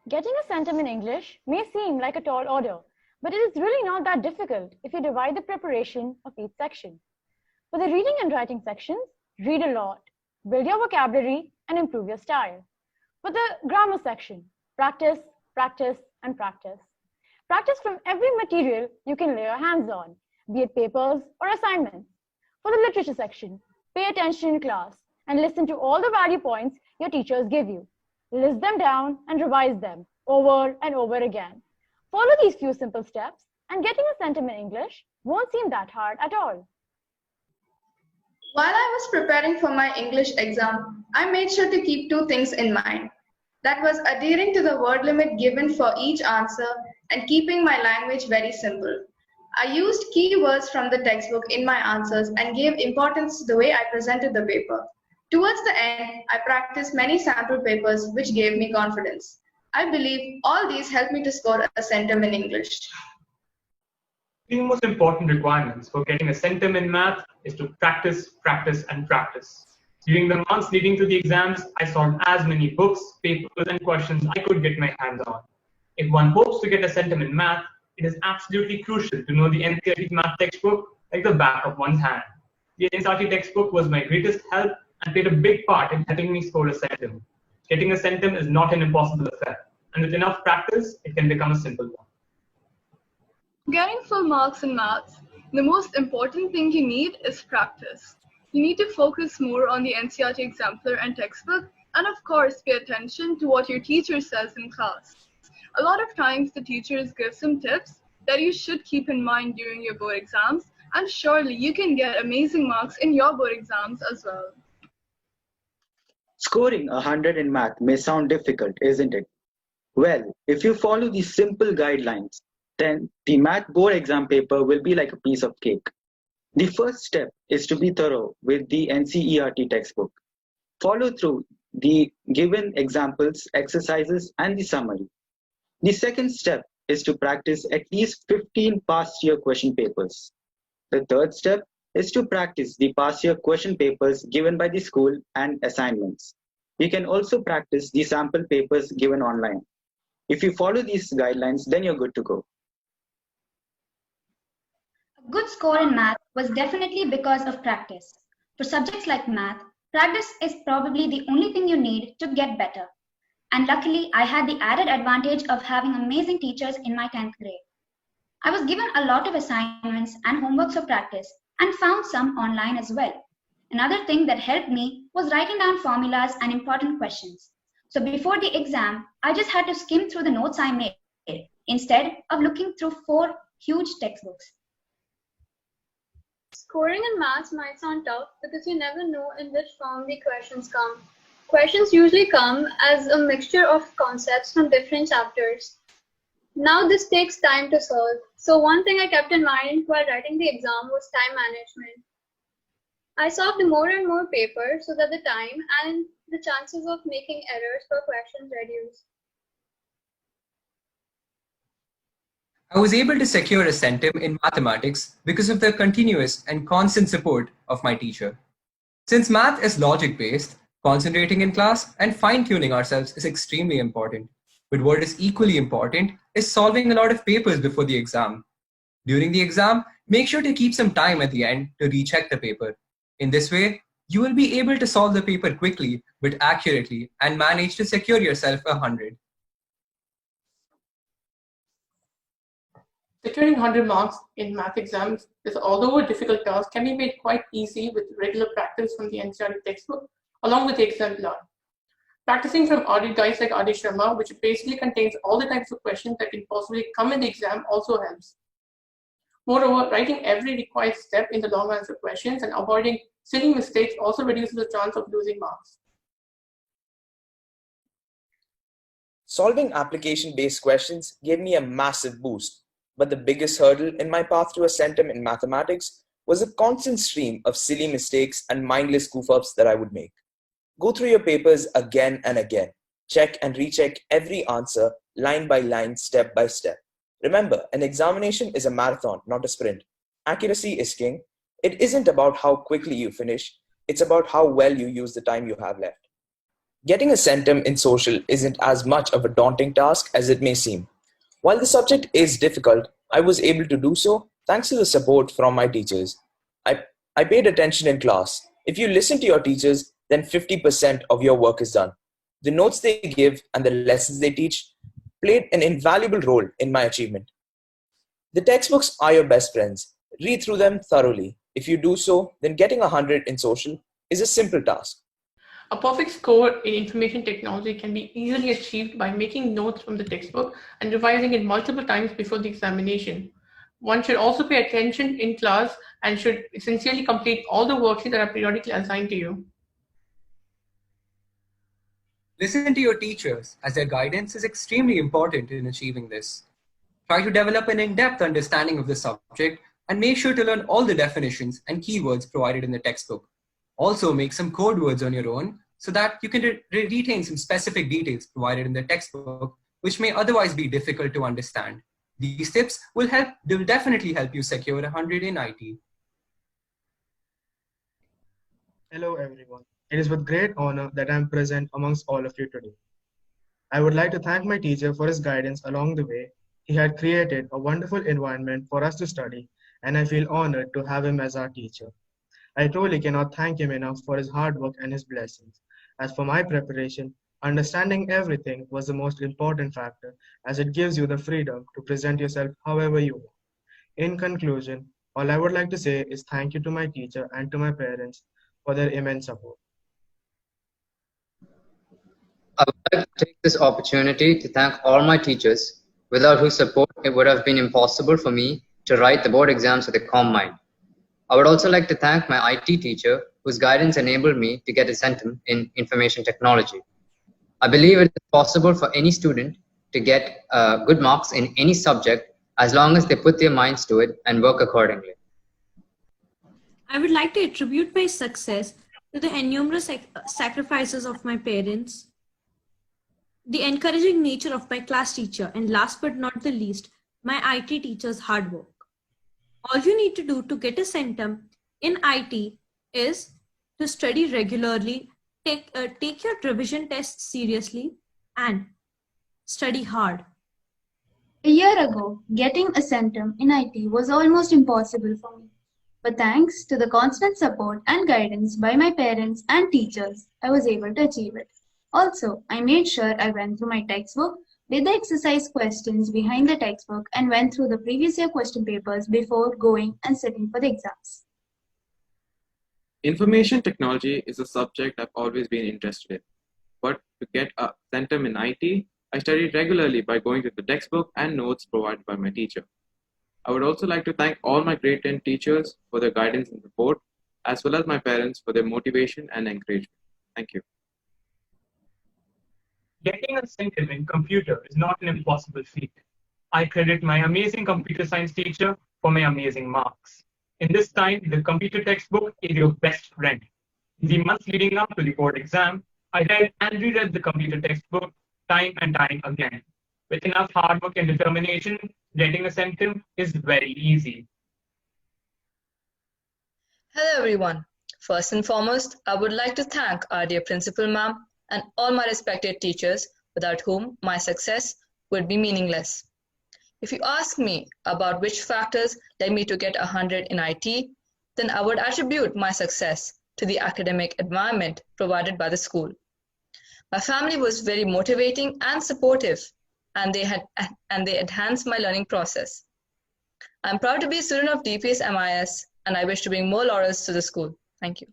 Getting a centum in English may seem like a tall order, but it is really not that difficult if you divide the preparation of each section. For the reading and writing sections, read a lot, build your vocabulary, and improve your style. For the grammar section, practice, practice, and practice. Practice from every material you can lay your hands on, be it papers or assignments. For the literature section, pay attention in class and listen to all the value points your teachers give you. List them down and revise them over and over again. Follow these few simple steps and getting a centum in English won't seem that hard at all. While I was preparing for my English exam, I made sure to keep two things in mind. That was adhering to the word limit given for each answer and keeping my language very simple. I used keywords from the textbook in my answers and gave importance to the way I presented the paper. Towards the end, I practiced many sample papers which gave me confidence. I believe all these helped me to score a centum in English. The most important requirements for getting a centum in math is to practice, practice, and practice. During the months leading to the exams, I solved as many books, papers, and questions I could get my hands on. If one hopes to get a centum in math, it is absolutely crucial to know the NCERT math textbook like the back of one's hand. The NCERT textbook was my greatest help and played a big part in helping me score a centum. Getting a centum is not an impossible affair, and with enough practice, it can become a simple one. Getting full marks in maths, the most important thing you need is practice. You need to focus more on the NCERT exemplar and textbook, and of course pay attention to what your teacher says in class. A lot of times the teachers give some tips that you should keep in mind during your board exams, and surely you can get amazing marks in your board exams as well. Scoring 100 in math may sound difficult, isn't it? Well, if you follow these simple guidelines, then the math board exam paper will be like a piece of cake. The first step is to be thorough with the NCERT textbook. Follow through the given examples, exercises, and the summary. The second step is to practice at least 15 past year question papers. The third step is to practice the past year question papers given by the school and assignments. You can also practice the sample papers given online. If you follow these guidelines, then you're good to go. A good score in math was definitely because of practice. For subjects like math, practice is probably the only thing you need to get better. And luckily, I had the added advantage of having amazing teachers in my 10th grade. I was given a lot of assignments and homeworks for practice and found some online as well. Another thing that helped me was writing down formulas and important questions. So before the exam, I just had to skim through the notes I made instead of looking through 4 huge textbooks. Scoring in maths might sound tough because you never know in which form the questions come. Questions usually come as a mixture of concepts from different chapters. Now this takes time to solve. So one thing I kept in mind while writing the exam was time management. I solved more and more paper so that the time and the chances of making errors for questions reduced. I was able to secure a centum in mathematics because of the continuous and constant support of my teacher. Since math is logic-based, concentrating in class and fine-tuning ourselves is extremely important. But what is equally important is solving a lot of papers before the exam. During the exam, make sure to keep some time at the end to recheck the paper. In this way, you will be able to solve the paper quickly but accurately and manage to secure yourself 100. Securing 100 marks in math exams is, although a difficult task, can be made quite easy with regular practice from the NCERT textbook along with the exemplar. Practicing from audit guides like Audit Sharma, which basically contains all the types of questions that can possibly come in the exam, also helps. Moreover, writing every required step in the long answer questions and avoiding silly mistakes also reduces the chance of losing marks. Solving application-based questions gave me a massive boost, but the biggest hurdle in my path to a centum in mathematics was a constant stream of silly mistakes and mindless goof-ups that I would make. Go through your papers again and again. Check and recheck every answer line by line, step by step. Remember, an examination is a marathon, not a sprint. Accuracy is king. It isn't about how quickly you finish, it's about how well you use the time you have left. Getting a centum in social isn't as much of a daunting task as it may seem. While the subject is difficult, I was able to do so thanks to the support from my teachers. I paid attention in class. If you listen to your teachers, then 50% of your work is done. The notes they give and the lessons they teach played an invaluable role in my achievement. The textbooks are your best friends. Read through them thoroughly. If you do so, then getting 100 in social is a simple task. A perfect score in information technology can be easily achieved by making notes from the textbook and revising it multiple times before the examination. One should also pay attention in class and should sincerely complete all the worksheets that are periodically assigned to you. Listen to your teachers, as their guidance is extremely important in achieving this. Try to develop an in-depth understanding of the subject and make sure to learn all the definitions and keywords provided in the textbook. Also, make some code words on your own so that you can retain some specific details provided in the textbook, which may otherwise be difficult to understand. These tips will definitely help you secure 100 in IT. Hello everyone. It is with great honor that I am present amongst all of you today. I would like to thank my teacher for his guidance along the way. He had created a wonderful environment for us to study, and I feel honored to have him as our teacher. I truly cannot thank him enough for his hard work and his blessings. As for my preparation, understanding everything was the most important factor, as it gives you the freedom to present yourself however you want. In conclusion, all I would like to say is thank you to my teacher and to my parents for their immense support. I would like to take this opportunity to thank all my teachers, without whose support it would have been impossible for me to write the board exams with a calm mind. I would also like to thank my IT teacher, whose guidance enabled me to get a centum in information technology. I believe it is possible for any student to get good marks in any subject as long as they put their minds to it and work accordingly. I would like to attribute my success to the innumerable sacrifices of my parents, the encouraging nature of my class teacher, and last but not the least, my IT teacher's hard work. All you need to do to get a centum in IT is to study regularly, take your revision tests seriously, and study hard. A year ago, getting a centum in IT was almost impossible for me. But thanks to the constant support and guidance by my parents and teachers, I was able to achieve it. Also, I made sure I went through my textbook, did the exercise questions behind the textbook, and went through the previous year question papers before going and sitting for the exams. Information technology is a subject I've always been interested in. But to get a centum in IT, I studied regularly by going to the textbook and notes provided by my teacher. I would also like to thank all my grade 10 teachers for their guidance and support, as well as my parents for their motivation and encouragement. Thank you. Getting a centum in computer is not an impossible feat. I credit my amazing computer science teacher for my amazing marks. In this time, the computer textbook is your best friend. In the months leading up to the board exam, I read and reread the computer textbook time and time again. With enough hard work and determination, getting a centum is very easy. Hello everyone. First and foremost, I would like to thank our dear principal ma'am and all my respected teachers, without whom my success would be meaningless. If you ask me about which factors led me to get 100 in IT, then I would attribute my success to the academic environment provided by the school. My family was very motivating and supportive, and they enhanced my learning process. I'm proud to be a student of DPS-MIS, and I wish to bring more laurels to the school. Thank you.